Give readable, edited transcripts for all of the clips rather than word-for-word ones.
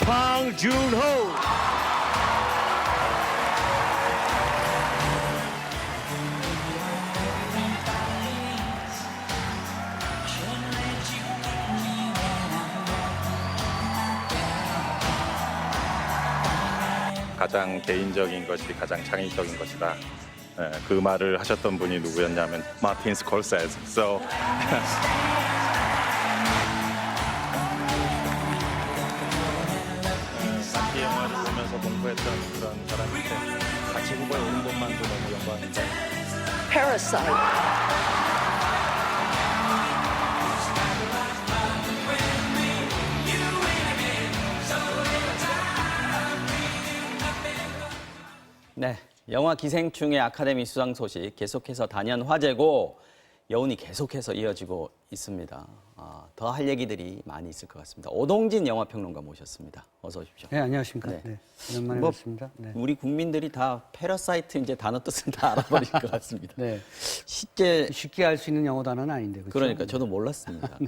황준호. 가장 개인적인 것이 가장 창의적인 것이다. 그 말을 하셨던 분이 누구였냐면 마틴 스콜세즈. So 단기 영화를 보면서 공부했던 그런 사람인데 같이 후보에 오른 것만도 너무 영광인데. Parasite. 네, 영화 기생충의 아카데미 수상 소식 계속해서 단연 화제고 여운이 계속해서 이어지고 있습니다. 더 할 얘기들이 많이 있을 것 같습니다. 오동진 영화평론가 모셨습니다. 어서 오십시오. 네, 안녕하십니까. 네. 네, 오랜만에 뭐, 뵙습니다. 네. 우리 국민들이 다 패러사이트 이제 단어 뜻을 다 알아버릴 것 같습니다. 네. 실제 쉽게 알 수 있는 영어 단어는 아닌데. 그렇죠? 그러니까 저도 몰랐습니다.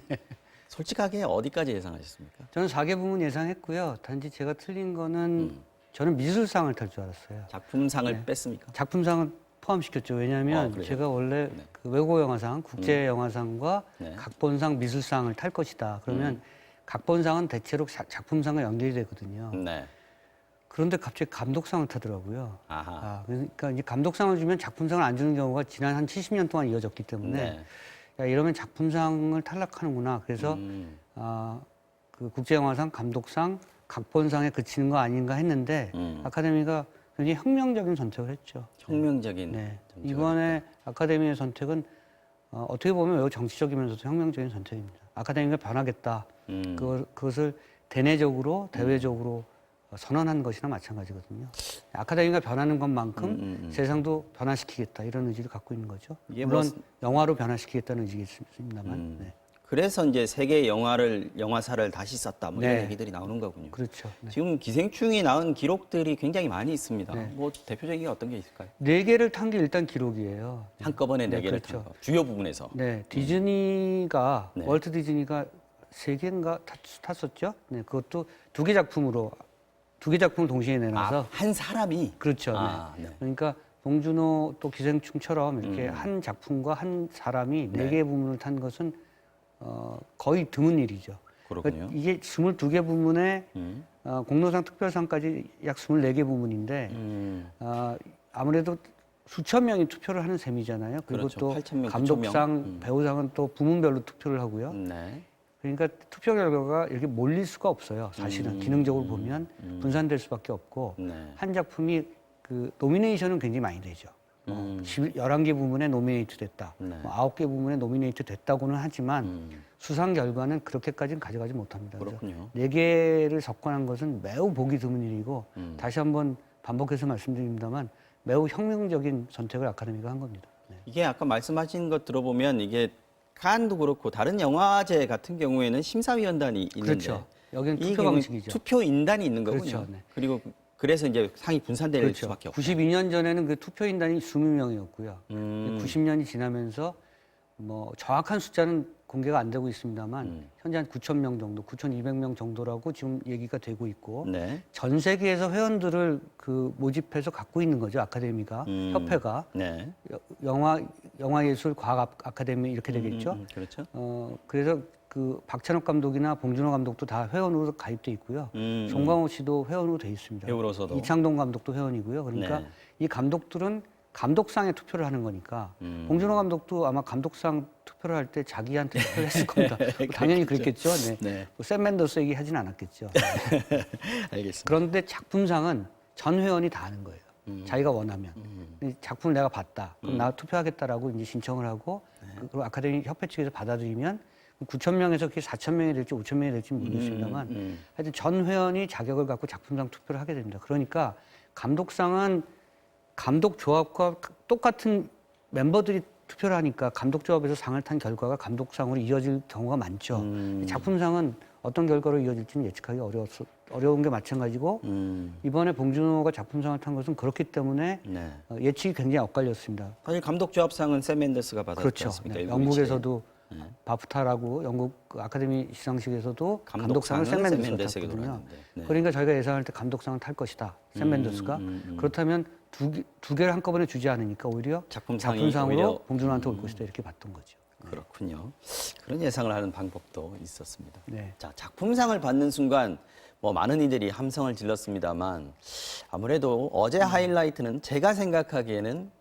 솔직하게 어디까지 예상하셨습니까? 저는 4개 부문 예상했고요. 단지 제가 틀린 거는 저는 미술상을 탈 줄 알았어요. 작품상을 네. 뺐습니까? 작품상은 포함시켰죠. 왜냐하면 그래요? 제가 원래 네. 그 외국 영화상, 국제 영화상과 네. 각본상, 미술상을 탈 것이다. 그러면 각본상은 대체로 작품상과 연결이 되거든요. 네. 그런데 갑자기 감독상을 타더라고요. 아하. 그러니까 이제 감독상을 주면 작품상을 안 주는 경우가 지난 한 70년 동안 이어졌기 때문에 네. 야, 이러면 작품상을 탈락하는구나. 그래서 그 국제영화상, 감독상, 각본상에 그치는 거 아닌가 했는데 아카데미가 굉장히 혁명적인 선택을 했죠. 혁명적인 네. 정책을 이번에 아카데미의 선택은 어떻게 보면 매우 정치적이면서도 혁명적인 선택입니다. 아카데미가 변하겠다. 그것을 대내적으로, 대외적으로 선언한 것이나 마찬가지거든요. 아카데미가 변하는 것만큼 세상도 변화시키겠다 이런 의지를 갖고 있는 거죠. 이게 물론 뭐- 영화로 변화시키겠다는 의지겠습니다만. 네. 그래서 이제 세계 영화사를 다시 썼다 뭐 이런 네. 얘기들이 나오는 거군요. 그렇죠. 네. 지금 기생충이 낳은 기록들이 굉장히 많이 있습니다. 네. 뭐 대표적인 게 어떤 게 있을까요? 4개를 탄 게 일단 기록이에요. 한꺼번에 네 네, 개를 그렇죠. 탄 거. 주요 부분에서. 네, 디즈니가 네. 월트 디즈니가 3개인가 탔었죠. 네, 그것도 2개 작품으로 2개 작품을 동시에 내놔서 한 사람이 그렇죠. 아, 네. 네. 그러니까 봉준호 또 기생충처럼 이렇게 한 작품과 한 사람이 네. 4개의 부문을 탄 것은 거의 드문 일이죠. 그렇군요. 그러니까 이게 22개 부문에 음. 공로상 특별상까지 약 24개 부문인데 아무래도 수천 명이 투표를 하는 셈이잖아요. 그리고 그렇죠. 또 8,000 명, 감독상, 9,000명. 배우상은 또 부문별로 투표를 하고요. 네. 그러니까 투표 결과가 이렇게 몰릴 수가 없어요. 사실은 기능적으로 보면 분산될 수밖에 없고 네. 한 작품이 그 노미네이션은 굉장히 많이 되죠. 11개 부문에 노미네이트 됐다. 네. 9개 부문에 노미네이트 됐다고는 하지만 수상 결과는 그렇게까지는 가져가지 못합니다. 그렇군요. 4개를 접근한 것은 매우 보기 드문 일이고 다시 한번 반복해서 말씀드립니다만 매우 혁명적인 선택을 아카데미가 한 겁니다. 네. 이게 아까 말씀하신 것 들어보면 이게 칸도 그렇고 다른 영화제 같은 경우에는 심사위원단이 있는데 그렇죠. 여기는 이 투표 경우는 방식이죠. 투표인단이 있는 거군요. 그렇죠. 네. 그리고 그래서 이제 상이 분산될 그렇죠. 수밖에 없고. 92년 전에는 그 투표인단이 20명이었고요. 음. 90년이 지나면서 뭐 정확한 숫자는 공개가 안 되고 있습니다만 현재 한 9,000명 정도, 9,200명 정도라고 지금 얘기가 되고 있고 네. 전 세계에서 회원들을 그 모집해서 갖고 있는 거죠. 아카데미가, 협회가. 네. 영화예술 과학 아카데미 이렇게 되겠죠. 그렇죠. 그래서 그 박찬욱 감독이나 봉준호 감독도 다 회원으로 가입돼 있고요. 송강호 씨도 회원으로 돼 있습니다. 배우로서도. 이창동 감독도 회원이고요. 그러니까 네. 이 감독들은 감독상에 투표를 하는 거니까 봉준호 감독도 아마 감독상 투표를 할 때 자기한테 투표를 했을 겁니다. 당연히 그랬겠죠. 네. 네. 샘 맨더스 얘기 하진 않았겠죠. 알겠습니다. 그런데 작품상은 전 회원이 다 하는 거예요. 자기가 원하면. 이 작품을 내가 봤다. 그럼 나 투표하겠다라고 이제 신청을 하고 그리고 아카데미 협회 측에서 받아들이면 9,000명에서 그게 4,000명이 될지 5,000명이 될지 모르겠습니다만 하여튼 전 회원이 자격을 갖고 작품상 투표를 하게 됩니다. 그러니까 감독상은 감독 조합과 똑같은 member들이 투표를 하니까 감독 조합에서 상을 탄 결과가 감독상으로 이어질 경우가 많죠. 작품상은 어떤 결과로 이어질지는 예측하기 어려운 게 마찬가지고 이번에 봉준호가 작품상을 탄 것은 그렇기 때문에 네. 예측이 굉장히 엇갈렸습니다. 사실 감독 조합상은 샘 맨더스가 받았지 그렇죠. 않습니까? 네. 일곱 영국에서도 바프타라고 영국 그 아카데미 시상식에서도 감독상을 감독상은 샘 샘 맨더스가 맨데스에게 탔거든요. 돌아갔는데. 네. 그러니까 저희가 예상할 때 감독상을 탈 것이다. 샘 맨더스가. 그렇다면 두 개를 한꺼번에 주지 않으니까 오히려 작품상이 작품상으로 오히려 봉준호한테 올 것이다 이렇게 봤던 거죠. 그렇군요. 그런 예상을 하는 방법도 있었습니다. 네. 자, 작품상을 받는 순간 뭐 많은 이들이 함성을 질렀습니다만 아무래도 어제 하이라이트는 제가 생각하기에는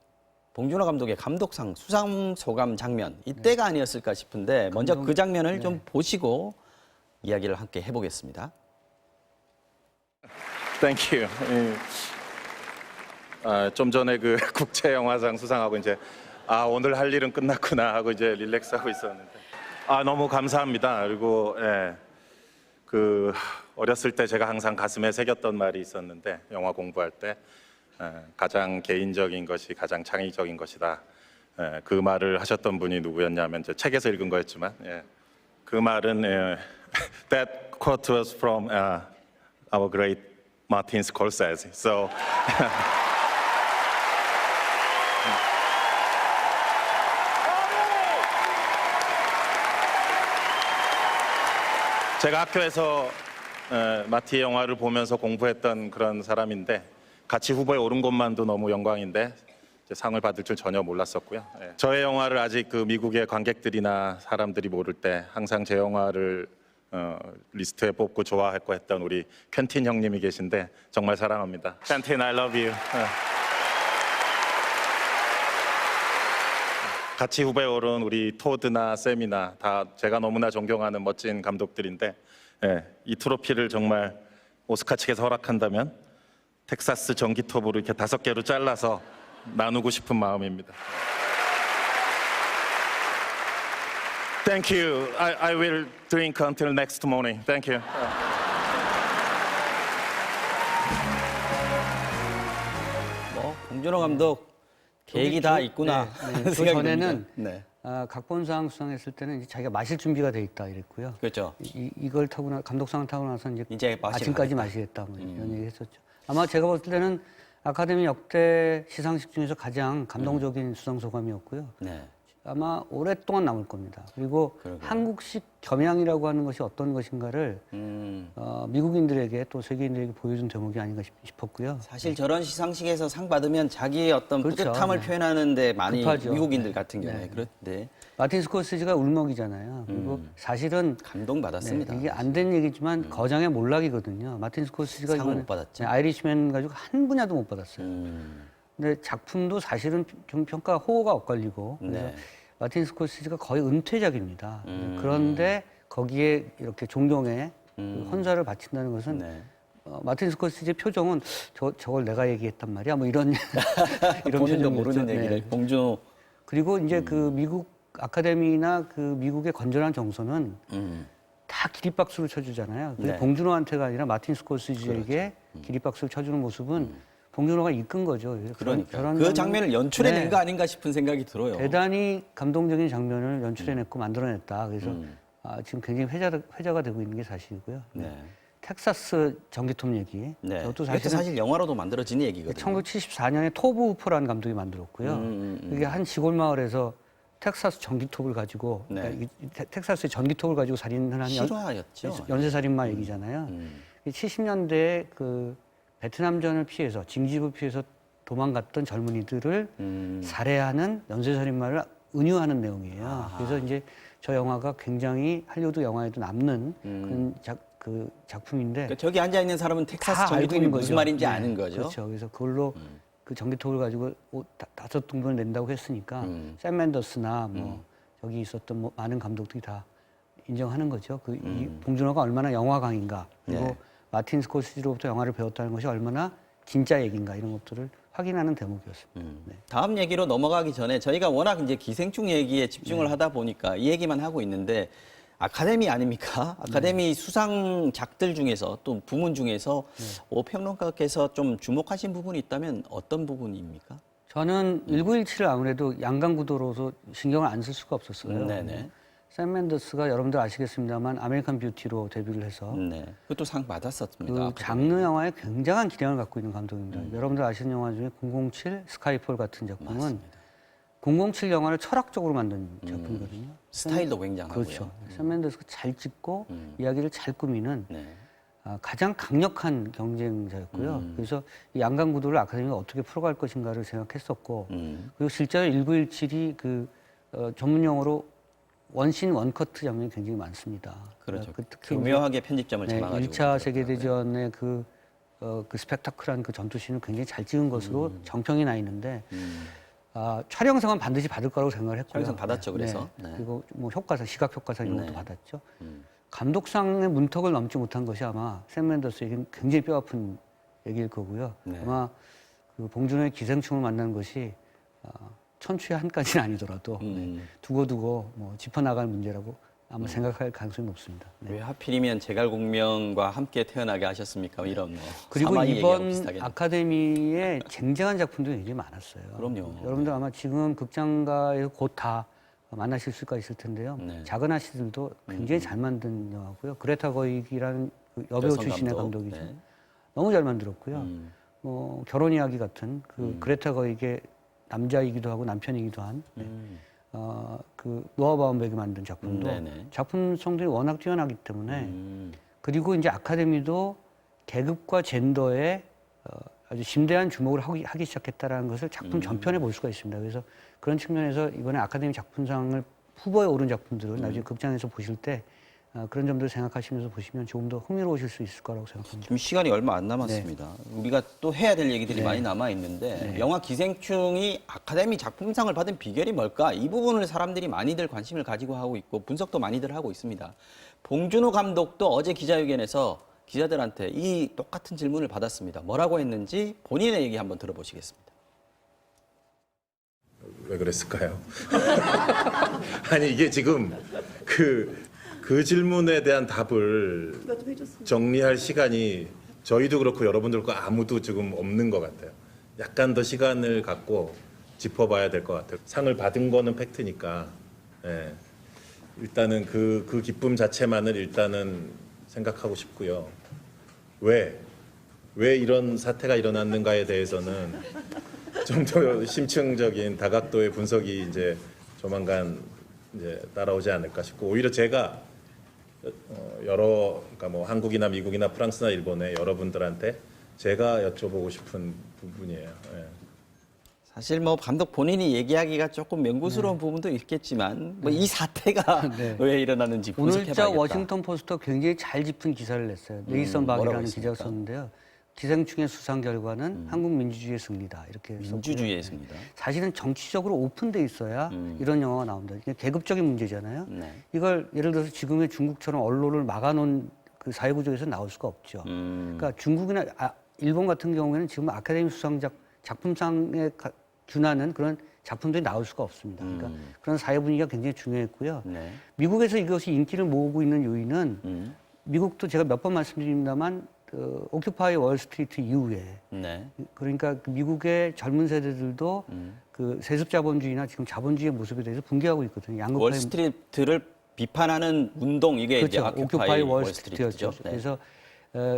봉준호 감독의 감독상 수상 소감 장면 이때가 아니었을까 싶은데 먼저 그 장면을 좀 보시고 이야기를 함께 해보겠습니다. Thank you. 좀 전에 그 국제영화상 수상하고 이제 오늘 할 일은 끝났구나 하고 이제 릴렉스하고 있었는데 너무 감사합니다. 그리고 그 어렸을 때 제가 항상 가슴에 새겼던 말이 있었는데 영화 공부할 때 가장 개인적인 것이 가장 창의적인 것이다. 그 말을 하셨던 분이 누구였냐면 제 책에서 읽은 거였지만 그 말은 that quote was from our great Martin Scorsese. So 제가 학교에서 마티 영화를 보면서 공부했던 그런 사람인데 같이 후보에 오른 것만도 너무 영광인데 상을 받을 줄 전혀 몰랐었고요. 저의 영화를 아직 그 미국의 관객들이나 사람들이 모를 때 항상 제 영화를 리스트에 뽑고 좋아했고 했던 우리 퀸틴 형님이 계신데 정말 사랑합니다. 퀸틴, I love you. 같이 후배에 오른 우리 토드나 샘이나 다 제가 너무나 존경하는 멋진 감독들인데 이 트로피를 정말 오스카 측에서 허락한다면 텍사스 전기톱으로 이렇게 5개로 잘라서 나누고 싶은 마음입니다. Thank you. I will drink until next morning. Thank you. 뭐 봉준호 감독 계획이 다 있구나. 그 생각이 전에는 듭니다. 네. 각본상 수상했을 때는 이제 자기가 마실 준비가 돼 있다 이랬고요. 그렇죠. 이걸 타고 감독상을 타고 나서 이제 아침까지 마시겠다 뭐 이런 얘기 했었죠. 아마 제가 봤을 때는 아카데미 역대 시상식 중에서 가장 감동적인 수상 소감이었고요. 네. 아마 오랫동안 남을 겁니다. 그리고 그러게요. 한국식 겸양이라고 하는 것이 어떤 것인가를 미국인들에게 또 세계인들에게 보여준 대목이 아닌가 싶었고요. 사실 저런 시상식에서 상 받으면 자기의 어떤 그렇죠. 뿌듯함을 네. 표현하는데 많이 급하죠. 미국인들 네. 같은 경우에 네. 그런데 마틴 스코세지가 울먹이잖아요. 그리고 사실은 감동받았습니다. 이게 안 된 얘기지만 거장의 몰락이거든요. 마틴 스코세지가 상을 이번에 못 받았죠. 아이리시맨 가지고 한 분야도 못 받았어요. 근데 작품도 사실은 좀 평가 호호가 엇갈리고 그래서 네. 마틴 스코세지가 거의 은퇴작입니다. 그런데 거기에 이렇게 존경의 그 헌사를 바친다는 것은 네. 마틴 스코세지의 표정은 저걸 내가 얘기했단 말이야. 뭐 이런 이런 본인도 표정이었죠. 모르는 얘기를 네. 봉준호 그리고 이제 그 미국 아카데미나 그 미국의 건전한 정서는 다 기립박수를 쳐주잖아요. 근데 네. 봉준호한테가 아니라 마틴 스코세지에게 기립박수를 쳐주는 모습은 봉준호가 이끈 거죠. 그러니까 저런 그 장면을 연출해낸 네. 거 아닌가 싶은 생각이 들어요. 대단히 감동적인 장면을 연출해냈고 만들어냈다. 그래서 지금 굉장히 회자가 되고 있는 게 사실이고요. 네. 텍사스 전기톱 얘기. 네. 저도 이것도 사실 영화로도 만들어진 얘기거든요. 1974년에 토브 후퍼라는 감독이 만들었고요. 이게 한 시골 마을에서 텍사스 전기톱을 가지고 네. 그러니까 텍사스의 전기톱을 가지고 살인을 한 실화였죠. 연쇄살인마 얘기잖아요. 70년대에 그 베트남전을 피해서 징집을 피해서 도망갔던 젊은이들을 살해하는 연쇄살인마를 은유하는 내용이에요. 그래서 이제 저 영화가 굉장히 할리우드 영화에도 남는 그런 작품인데 그러니까 저기 앉아 있는 사람은 텍사스 다 알고 전기톱이 있는 무슨 거죠. 말인지 네, 아는 거죠. 그렇죠. 그래서 그걸로 그 전기톱을 가지고 5등분을 낸다고 했으니까 샘 맨더스나 뭐 저기 있었던 뭐 많은 감독들이 다 인정하는 거죠. 이 봉준호가 얼마나 영화광인가 그리고 네. 마틴 스코세지로부터 영화를 배웠다는 것이 얼마나 진짜 얘기인가 이런 것들을 확인하는 대목이었습니다. 네. 다음 얘기로 넘어가기 전에 저희가 워낙 이제 기생충 얘기에 집중을 하다 보니까 이 얘기만 하고 있는데 아카데미 아닙니까? 아카데미 수상작들 중에서 또 부문 중에서 오 평론가께서 좀 주목하신 부분이 있다면 어떤 부분입니까? 저는 1917을 아무래도 양강구도로서 신경을 안 쓸 수가 없었어요. 네네. 샘 맨더스가 여러분들 아시겠습니다만 아메리칸 뷰티로 데뷔를 해서 네. 그것도 상 받았었습니다. 그 아카데미. 장르 영화에 굉장한 기량을 갖고 있는 감독입니다. 여러분들 아시는 영화 중에 007, 스카이폴 같은 작품은 맞습니다. 007 영화를 철학적으로 만든 작품이거든요. 스타일도 굉장하고요. 그렇죠. 샘 맨데스가 잘 찍고 이야기를 잘 꾸미는 네. 가장 강력한 경쟁자였고요. 그래서 이 양강 구도를 아카데미가 어떻게 풀어갈 것인가를 생각했었고, 그리고 실제로 1917이 전문 용어로 원신 원커트 장면이 굉장히 많습니다. 그렇죠. 특히 교묘하게 편집점을 네, 잡아가지고. 1차 세계대전의 그 스펙타클한 그 전투씬을 굉장히 잘 찍은 것으로 정평이 나 있는데, 촬영상은 반드시 받을 거라고 생각을 했고요. 촬영상 받았죠, 그래서. 네. 네. 그리고 뭐 효과상, 시각 효과상 이런 것도 네. 받았죠. 감독상의 문턱을 넘지 못한 것이 아마 샘 맨더스에게 굉장히 뼈아픈 얘기일 거고요. 네. 아마 그 봉준호의 기생충을 만나는 것이 천추의 한 가지는 아니더라도 두고두고 뭐 짚어나갈 문제라고 아마 생각할 가능성이 높습니다. 네. 왜 하필이면 제갈공명과 함께 태어나게 하셨습니까? 이런 뭐 그리고 사마이 얘기하고 이번 비슷하게. 아카데미에 쟁쟁한 작품도 굉장히 많았어요. 그럼요. 여러분들 아마 지금 극장가에서 곧 다 만나실 수가 있을 텐데요. 네. 작은 아씨들도 굉장히 잘 만든 영화고요. 그레타 거익이라는 그 여배우 여성 출신의 감독. 감독이죠. 네. 너무 잘 만들었고요. 결혼 이야기 같은 그레타 거익의 남자이기도 하고 남편이기도 한 그 노아 바움백이 만든 작품도 네네. 작품성들이 워낙 뛰어나기 때문에 그리고 이제 아카데미도 계급과 젠더에 아주 심대한 주목을 하기 시작했다라는 것을 작품 전편에 볼 수가 있습니다. 그래서 그런 측면에서 이번에 아카데미 작품상을 후보에 오른 작품들을 나중에 극장에서 보실 때 그런 점들을 생각하시면서 보시면 조금 더 흥미로우실 수 있을 거라고 생각합니다. 지금 시간이 얼마 안 남았습니다. 우리가 또 해야 될 얘기들이 네. 많이 남아 있는데 영화 기생충이 아카데미 작품상을 받은 비결이 뭘까? 이 부분을 사람들이 많이들 관심을 가지고 하고 있고 분석도 많이들 하고 있습니다. 봉준호 감독도 어제 기자회견에서 기자들한테 이 똑같은 질문을 받았습니다. 뭐라고 했는지 본인의 얘기 한번 들어보시겠습니다. 왜 그랬을까요? 아니 이게 지금 그 질문에 대한 답을 정리할 시간이 저희도 그렇고 여러분들도 그렇고 아무도 지금 없는 것 같아요. 약간 더 시간을 갖고 짚어봐야 될 것 같아요. 상을 받은 거는 팩트니까 예. 일단은 그 기쁨 자체만을 일단은 생각하고 싶고요. 왜 이런 사태가 일어났는가에 대해서는 좀 더 심층적인 다각도의 분석이 이제 조만간 이제 따라오지 않을까 싶고 오히려 제가 그러니까 뭐 한국이나 미국이나 프랑스나 일본의 여러분들한테 제가 여쭤보고 싶은 부분이에요. 예. 사실 뭐 감독 본인이 얘기하기가 조금 명구스러운 부분도 있겠지만 뭐 이 사태가 네. 왜 일어났는지 분석해봐야겠다. 오늘자 워싱턴 포스트가 굉장히 잘 짚은 기사를 냈어요. 네이선 뭐라고 박이라는 했습니까? 기자가 썼는데요. 기생충의 수상 결과는 한국 민주주의의 승리다 이렇게 썼고요. 민주주의의 승리다. 사실은 정치적으로 오픈돼 있어야 이런 영화가 나온다. 이게 계급적인 문제잖아요. 네. 이걸 예를 들어서 지금의 중국처럼 언론을 막아놓은 그 사회구조에서 나올 수가 없죠. 그러니까 중국이나 일본 같은 경우에는 지금 아카데미 수상작 작품상에 준하는 그런 작품들이 나올 수가 없습니다. 그러니까 그런 사회 분위기가 굉장히 중요했고요. 네. 미국에서 이것이 인기를 모으고 있는 요인은 미국도 제가 몇 번 말씀드립니다만 오큐파이 월스트리트 이후에 네. 그러니까 그 미국의 젊은 세대들도 그 세습 자본주의나 지금 자본주의의 모습에 대해서 붕괴하고 있거든요. 양극화의 월스트리트를 비판하는 운동 이게 이제 그렇죠. 오큐파이 월스트리트였죠. 월스트리트죠. 네. 그래서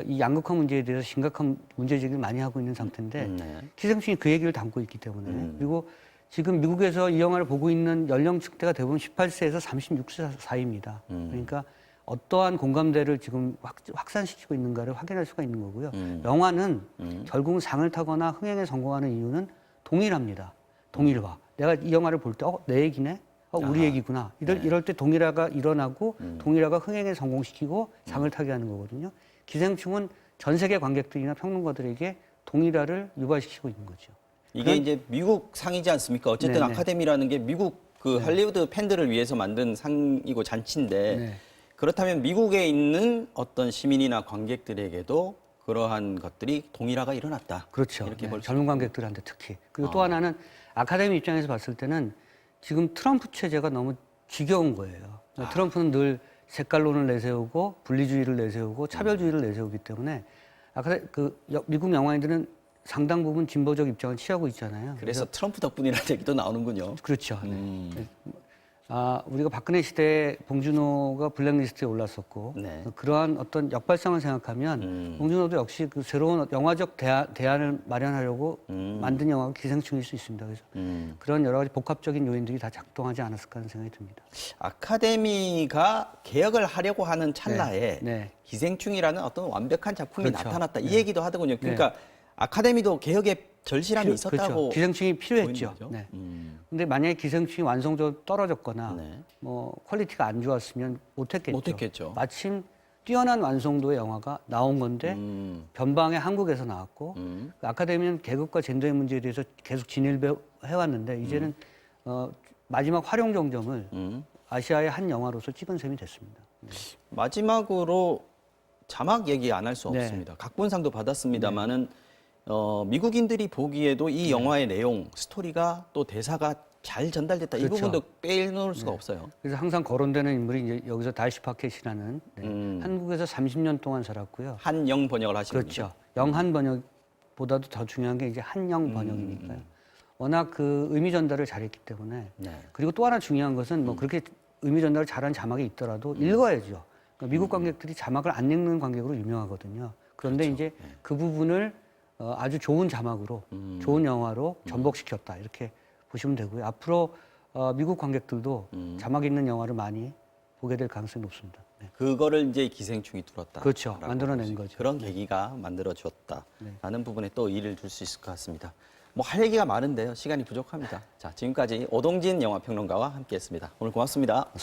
이 양극화 문제에 대해서 심각한 문제 제기를 많이 하고 있는 상태인데 네. 기생충이 그 얘기를 담고 있기 때문에 그리고 지금 미국에서 이 영화를 보고 있는 연령층대가 대부분 18세에서 36세 사이입니다. 그러니까 어떠한 공감대를 지금 확산시키고 있는가를 확인할 수가 있는 거고요. 영화는 결국은 상을 타거나 흥행에 성공하는 이유는 동일합니다. 동일화. 내가 이 영화를 볼 때 내 얘기네? 우리 얘기구나. 이럴 때 동일화가 일어나고 동일화가 흥행에 성공시키고 상을 타게 하는 거거든요. 기생충은 전 세계 관객들이나 평론가들에게 동일화를 유발시키고 있는 거죠. 이게 이제 미국 상이지 않습니까? 어쨌든 네네. 아카데미라는 게 미국 그 할리우드 팬들을 위해서 만든 상이고 잔치인데 네. 그렇다면 미국에 있는 어떤 시민이나 관객들에게도 그러한 것들이 동일화가 일어났다. 그렇죠. 이렇게 네, 볼 수. 젊은 관객들한테 특히. 그리고 또 하나는 아카데미 입장에서 봤을 때는 지금 트럼프 체제가 너무 지겨운 거예요. 트럼프는 늘 색깔론을 내세우고 분리주의를 내세우고 차별주의를 내세우기 때문에 미국 영화인들은 상당 부분 진보적 입장을 취하고 있잖아요. 그래서 트럼프 덕분이라는 얘기도 나오는군요. 그렇죠. 우리가 박근혜 시대에 봉준호가 블랙리스트에 올랐었고 네. 그러한 어떤 역발상을 생각하면 봉준호도 역시 그 새로운 영화적 대안을 마련하려고 만든 영화가 기생충일 수 있습니다. 그래서 그런 여러 가지 복합적인 요인들이 다 작동하지 않았을까 하는 생각이 듭니다. 아카데미가 개혁을 하려고 하는 찰나에 네. 기생충이라는 어떤 완벽한 작품이 그렇죠. 나타났다. 이 얘기도 하더군요. 그러니까 아카데미도 개혁의 절실함이 있었다고. 그렇죠. 기생충이 필요했죠. 보이는 거죠? 네. 근데 만약에 기생충이 완성도가 떨어졌거나 네. 뭐 퀄리티가 안 좋았으면 못했겠죠. 못했겠죠. 마침 뛰어난 완성도의 영화가 나온 건데 변방에 한국에서 나왔고 그 아카데미는 계급과 젠더의 문제에 대해서 계속 진일해왔는데 이제는 마지막 활용 정점을 아시아의 한 영화로서 찍은 셈이 됐습니다. 마지막으로 자막 얘기 안 할 수 네. 없습니다. 각본상도 받았습니다만은 미국인들이 보기에도 이 영화의 내용, 스토리가 또 대사가 잘 전달됐다. 이 그렇죠. 부분도 빼놓을 수가 없어요. 그래서 항상 거론되는 인물이 이제 여기서 달시 파켓이라는 한국에서 30년 동안 살았고요. 한영 번역을 하시는 그렇죠. 영한 번역보다도 더 중요한 게 이제 한영 번역이니까요. 워낙 그 의미 전달을 잘했기 때문에 네. 그리고 또 하나 중요한 것은 뭐 그렇게 의미 전달을 잘한 자막이 있더라도 읽어야죠. 그러니까 미국 관객들이 자막을 안 읽는 관객으로 유명하거든요. 그런데 이제 그 부분을 아주 좋은 자막으로 좋은 영화로 전복시켰다 이렇게 보시면 되고요. 앞으로 미국 관객들도 자막 있는 영화를 많이 보게 될 가능성이 높습니다. 네. 그거를 이제 기생충이 뚫었다. 그렇죠. 만들어낸 거죠. 그런 계기가 만들어졌다라는 부분에 또 일을 둘 수 있을 것 같습니다. 뭐 할 얘기가 많은데요. 시간이 부족합니다. 자, 지금까지 오동진 영화평론가와 함께했습니다. 오늘 고맙습니다. 맞습니다.